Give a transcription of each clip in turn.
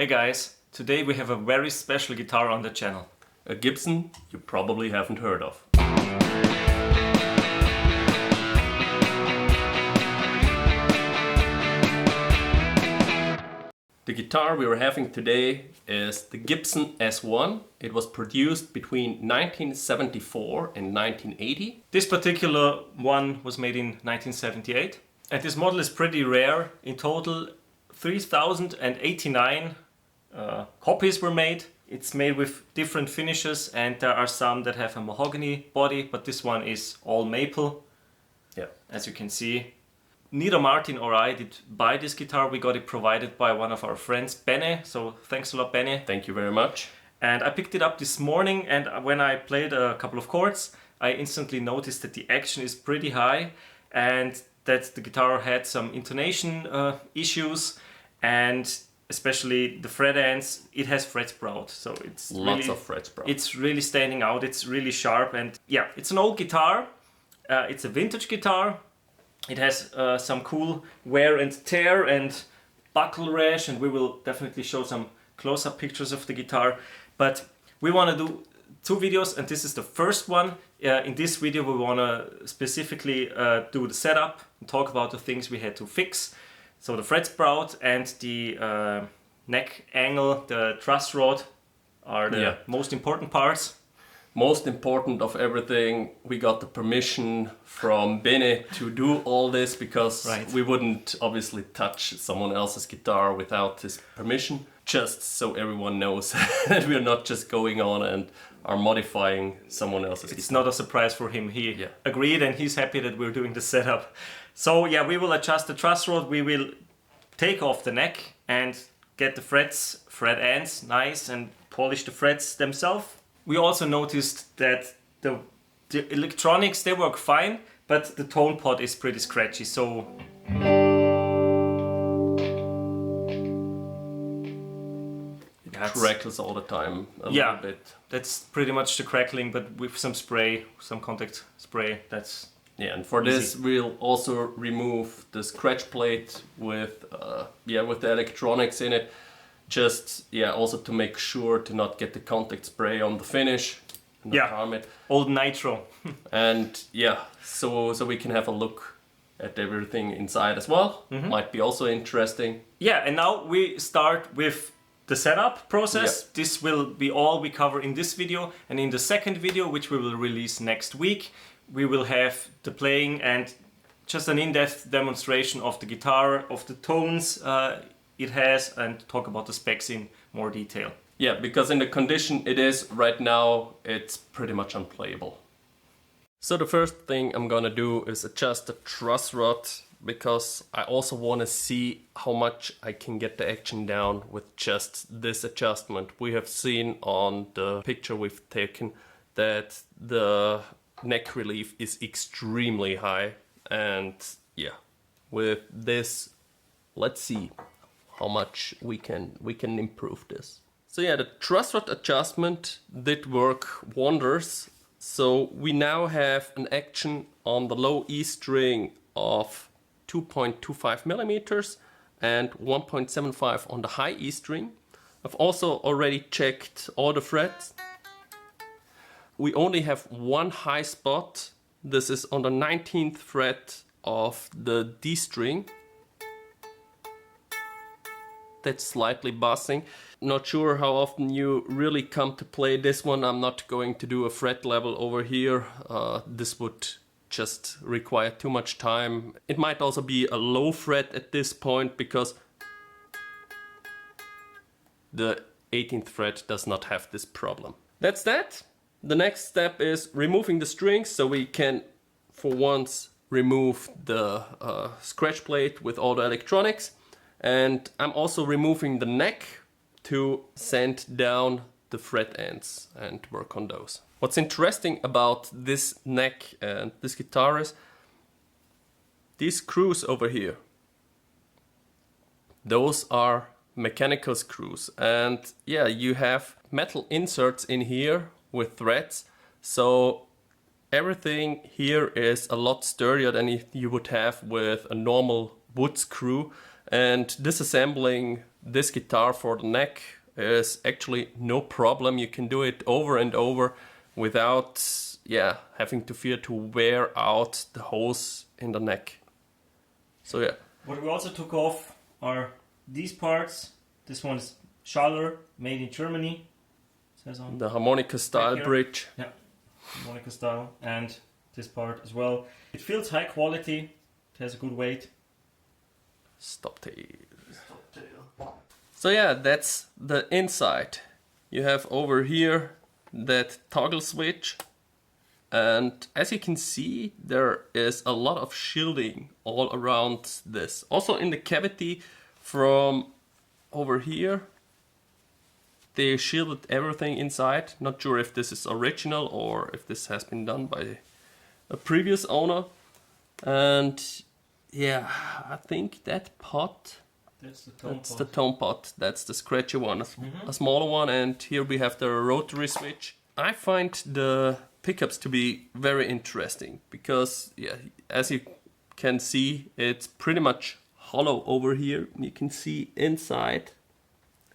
Hey guys, today we have a very special guitar on the channel. A Gibson you probably haven't heard of. The guitar we are having today is the Gibson S-1. It was produced between 1974 and 1980. This particular one was made in 1978. And this model is pretty rare. In total, 3,089 copies were made. It's made with different finishes, and there are some that have a mahogany body, but this one is all maple. Yeah, as you can see. Neither Martin or I did buy this guitar. We got it provided by one of our friends, Bene. So thanks a lot, Bene. thank you very much. And I picked it up this morning, and when I played a couple of chords, I instantly noticed that the action is pretty high and that the guitar had some intonation issues, and especially the fret ends, it has fretsprout. So it's lots of fretsprout. It's really standing out. It's really sharp, and yeah, it's an old guitar. It's a vintage guitar. It has some cool wear and tear and buckle rash, and we will definitely show some close-up pictures of the guitar. But we want to do two videos, and this is the first one. In this video we want to specifically do the setup and talk about the things we had to fix. So the fretsprout and the neck angle, the truss rod are the most important parts. Most important of everything, we got the permission from Bene to do all this because we wouldn't obviously touch someone else's guitar without his permission. Just so everyone knows that we're not just going on and are modifying someone else's guitar. It's not a surprise for him. He agreed, and he's happy that we're doing the setup. So yeah, we will adjust the truss rod, we will take off the neck and get the fret ends nice and polish the frets themselves. We also noticed that the electronics, they work fine, but the tone pot is pretty scratchy, so it crackles all the time a little bit. That's pretty much the crackling, but with some spray, some contact spray, that's and for this we'll also remove the scratch plate with the electronics in it. Just also to make sure to not get the contact spray on the finish and harm it. Old nitro. And so we can have a look at everything inside as well. Might be also interesting. Yeah, and now we start with the setup process. This will be all we cover in this video, and in the second video, which we will release next week, we will have the playing and just an in-depth demonstration of the guitar, of the tones it has, and talk about the specs in more detail. Yeah, because in the condition it is right now, it's pretty much unplayable. So the first thing I'm gonna do is adjust the truss rod, because I also want to see how much I can get the action down with just this adjustment. We have seen on the picture we've taken that the neck relief is extremely high, and with this, let's see how much we can improve this. So the truss rod adjustment did work wonders. So we now have an action on the low E string of 2.25 millimeters and 1.75 on the high E string. I've also already checked all the frets. We only have one high spot. This is on the 19th fret of the D string. That's slightly buzzing. Not sure how often you really come to play this one. I'm not going to do a fret level over here. This would just require too much time. It might also be a low fret at this point because the 18th fret does not have this problem. That's that. The next step is removing the strings, so we can for once remove the scratch plate with all the electronics. And I'm also removing the neck to sand down the fret ends and work on those. What's interesting about this neck and this guitar is these screws over here. Those are mechanical screws, and you have metal inserts in here with threads, so everything here is a lot sturdier than you would have with a normal wood screw. And disassembling this guitar for the neck is actually no problem. You can do it over and over without having to fear to wear out the hose in the neck. So yeah. What we also took off are these parts. This one is Schaller, made in Germany. It says on the harmonica style bridge. Yeah, harmonica style, and this part as well. It feels high quality. It has a good weight. Stop tail. So yeah, that's the inside. You have over here that toggle switch, and as you can see, there is a lot of shielding all around this. Also in the cavity from over here, they shielded everything inside. Not sure if this is original or if this has been done by a previous owner. And yeah, I think that pot, that's the the tone pot. That's the scratchy one, a smaller one. And here we have the rotary switch. I find the pickups to be very interesting because, yeah, as you can see, it's pretty much hollow over here. You can see inside,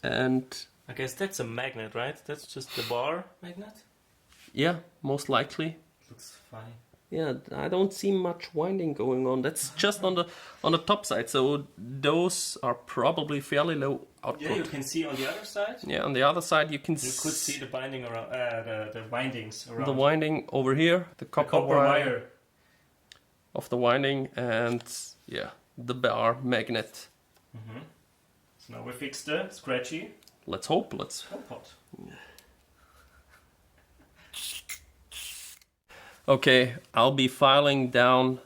and I guess that's a magnet, right? That's just the bar magnet? yeah, most likely. Looks fine. Yeah, I don't see much winding going on. That's just on the top side. So those are probably fairly low output. Yeah, you can see on the other side. Yeah, on the other side you can You could see the binding around, the windings around. the winding over here, the copper wire of the winding, and yeah, the bar magnet. So now we fixed the scratchy. Let's hope. Let's. Pot. Okay, I'll be filing down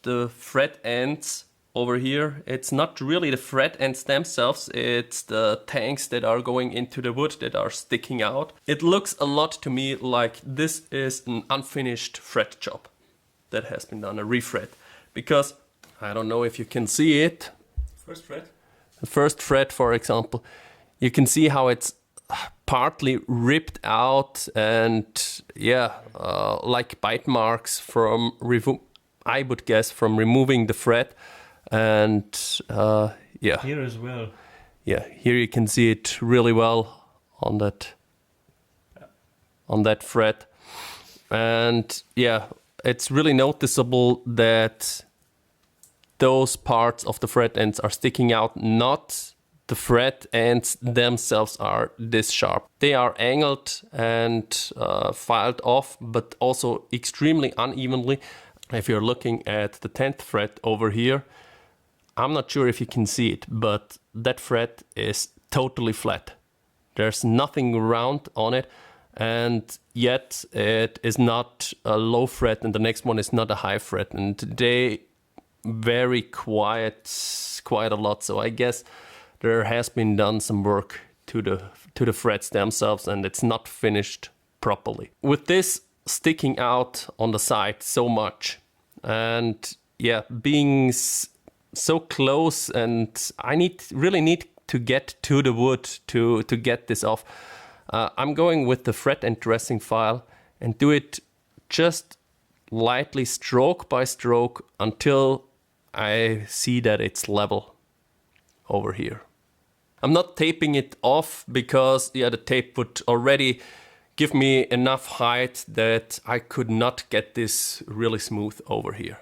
the fret ends over here. It's not really the fret ends themselves, it's the tanks that are going into the wood that are sticking out. It looks a lot to me like this is an unfinished fret job that has been done, a refret. Because, I don't know if you can see it. First fret? The first fret, for example, you can see how it's partly ripped out and like bite marks from I would guess from removing the fret, and Here as well. Yeah, here you can see it really well on that fret, and yeah, it's really noticeable that those parts of the fret ends are sticking out, not the fret ends themselves are this sharp. They are angled and filed off, but also extremely unevenly. If you're looking at the 10th fret over here, I'm not sure if you can see it, but that fret is totally flat. There's nothing round on it, and yet it is not a low fret and the next one is not a high fret, and they vary quite a lot. So I guess there has been done some work to the frets themselves, and it's not finished properly. With this sticking out on the side so much, and yeah, being so close, and I really need to get to the wood to get this off. I'm going with the fret and dressing file and do it just lightly, stroke by stroke, until I see that it's level over here. I'm not taping it off because the tape would already give me enough height that I could not get this really smooth over here.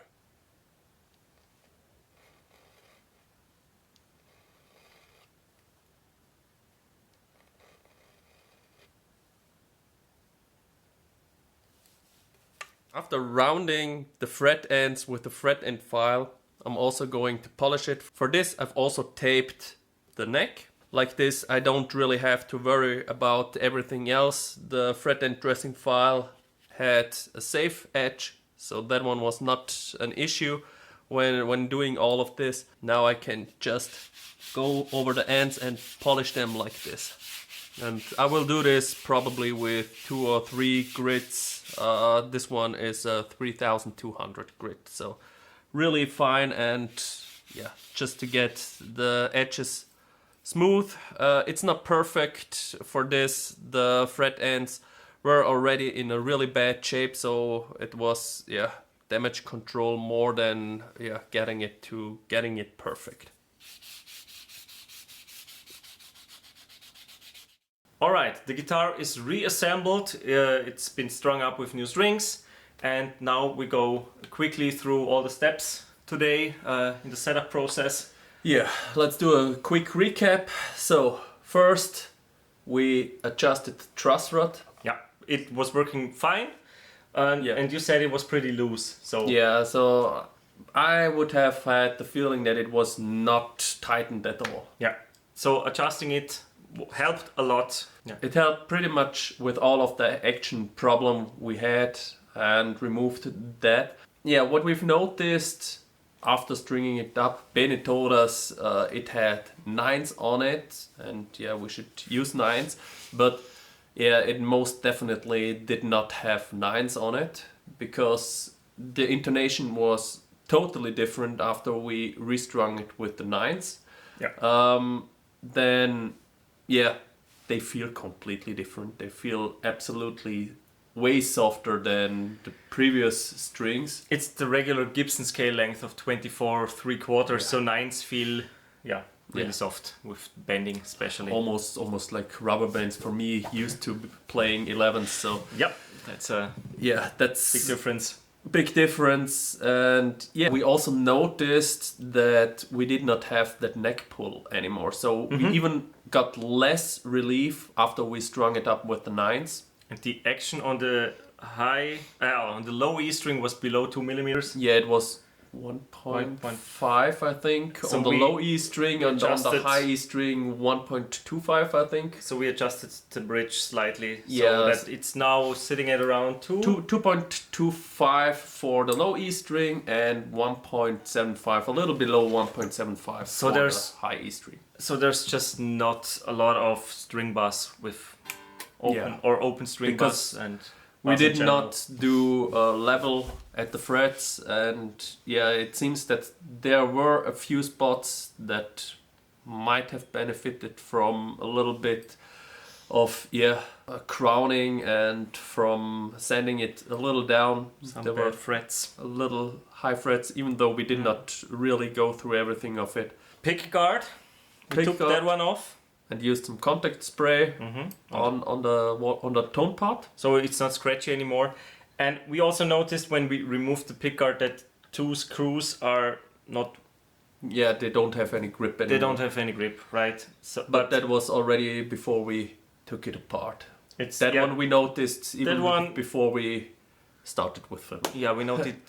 After rounding the fret ends with the fret end file, I'm also going to polish it. For this, I've also taped the neck. Like this, I don't really have to worry about everything else. The fret end dressing file had a safe edge, so that one was not an issue when doing all of this. Now I can just go over the ends and polish them like this. And I will do this probably with 2 or 3 grits. This one is a 3200 grit, so really fine, and yeah, just to get the edges smooth. It's not perfect for this. The fret ends were already in a really bad shape, so it was damage control more than getting it perfect. Alright, the guitar is reassembled, it's been strung up with new strings, and now we go quickly through all the steps today in the setup process. Yeah, let's do a quick recap. So first we adjusted the truss rod. Yeah, it was working fine, and you said it was pretty loose. So yeah, so I would have had the feeling that it was not tightened at all. Yeah, so adjusting it helped a lot. Yeah. It helped pretty much with all of the action problem we had and removed that. Yeah, what we've noticed after stringing it up, Bene told us it had 9s on it, and yeah, we should use 9s, but yeah, it most definitely did not have 9s on it because the intonation was totally different after we restrung it with the 9s. Yeah. Then yeah, they feel completely different. They feel absolutely way softer than the previous strings. It's the regular Gibson scale length of 24 3/4, so 9s feel really soft with bending especially. Almost like rubber bands for me, used to playing 11s, so yep, that's a that's big difference. Big difference. And yeah, we also noticed that we did not have that neck pull anymore, so we even got less relief after we strung it up with the 9s. And the action on the on the low E string was below 2 millimeters. Yeah, it was 1.5, I think, so on the low E string, and on the high E string 1.25, I think. So we adjusted the bridge slightly, so Yes. that it's now sitting at around 2.25 for the low E string and 1.75, a little below 1.75 So for there's- the high E string. So there's just not a lot of string bass with open string Because bass, and We bass in did general. not do a level at the frets, and yeah, it seems that there were a few spots that might have benefited from a little bit of crowning and from sanding it a little down. Some There bad were frets. a little high frets, even though we did not really go through everything of it. Pick guard. We Pick took guard. that one off. And used some contact spray on the tone part. So it's not scratchy anymore. And we also noticed when we removed the pickguard that 2 screws are not. Yeah, they don't have any grip anymore. They don't have any grip, right? So, But that was already before we took it apart. it's That one we noticed even That one- before we started with film. Yeah, we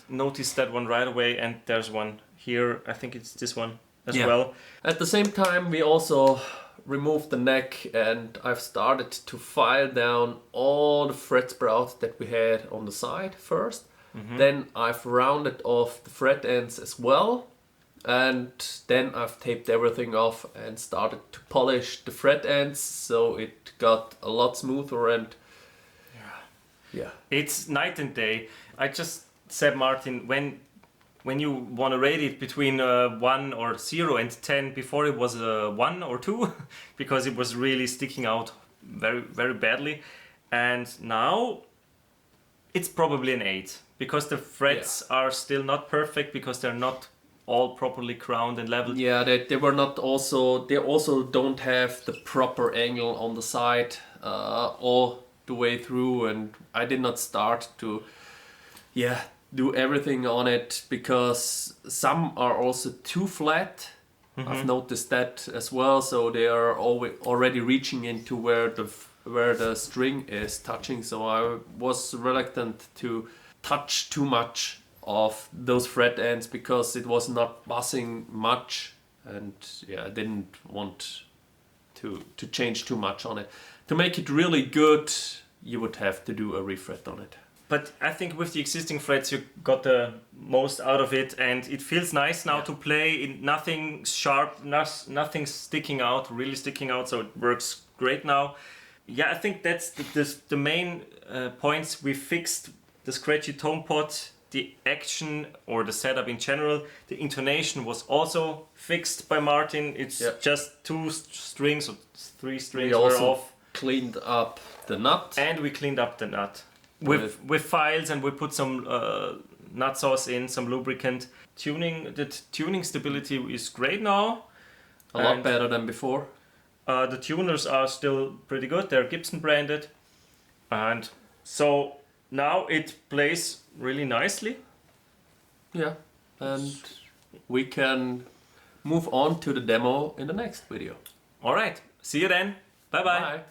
noticed that one right away, and there's one here. I think it's this one as Yeah. well. At the same time, we also removed the neck, and I've started to file down all the fretsprout that we had on the side first. Then I've rounded off the fret ends as well, and then I've taped everything off and started to polish the fret ends, so it got a lot smoother. And yeah, It's night and day. I just said, Martin, when you want to rate it between 1 or 0 and 10, before it was a 1 or 2 because it was really sticking out very, very badly. And now it's probably an 8 because the frets are still not perfect because they're not all properly crowned and leveled. yeah, they were not also. They also don't have the proper angle on the side all the way through, and I did not start to do everything on it because some are also too flat. I've noticed that as well, so they are already reaching into where the string is touching, so I was reluctant to touch too much of those fret ends because it was not buzzing much, and I didn't want to change too much on it. To make it really good, you would have to do a refret on it. But I think with the existing frets you got the most out of it, and it feels nice now to play. Nothing sharp, nothing sticking out, really sticking out, so it works great now. Yeah, I think that's the main points. We fixed the scratchy tone pot, the action or the setup in general. The intonation was also fixed by Martin. It's just 2 strings or 3 strings We were also off. cleaned up the nut. And we cleaned up the nut with files, and we put some nut sauce in, some lubricant. The tuning stability is great now. A lot better than before. The tuners are still pretty good. They're Gibson branded. And so now it plays really nicely. Yeah, and we can move on to the demo in the next video. All right. See you then. Bye-bye. Bye.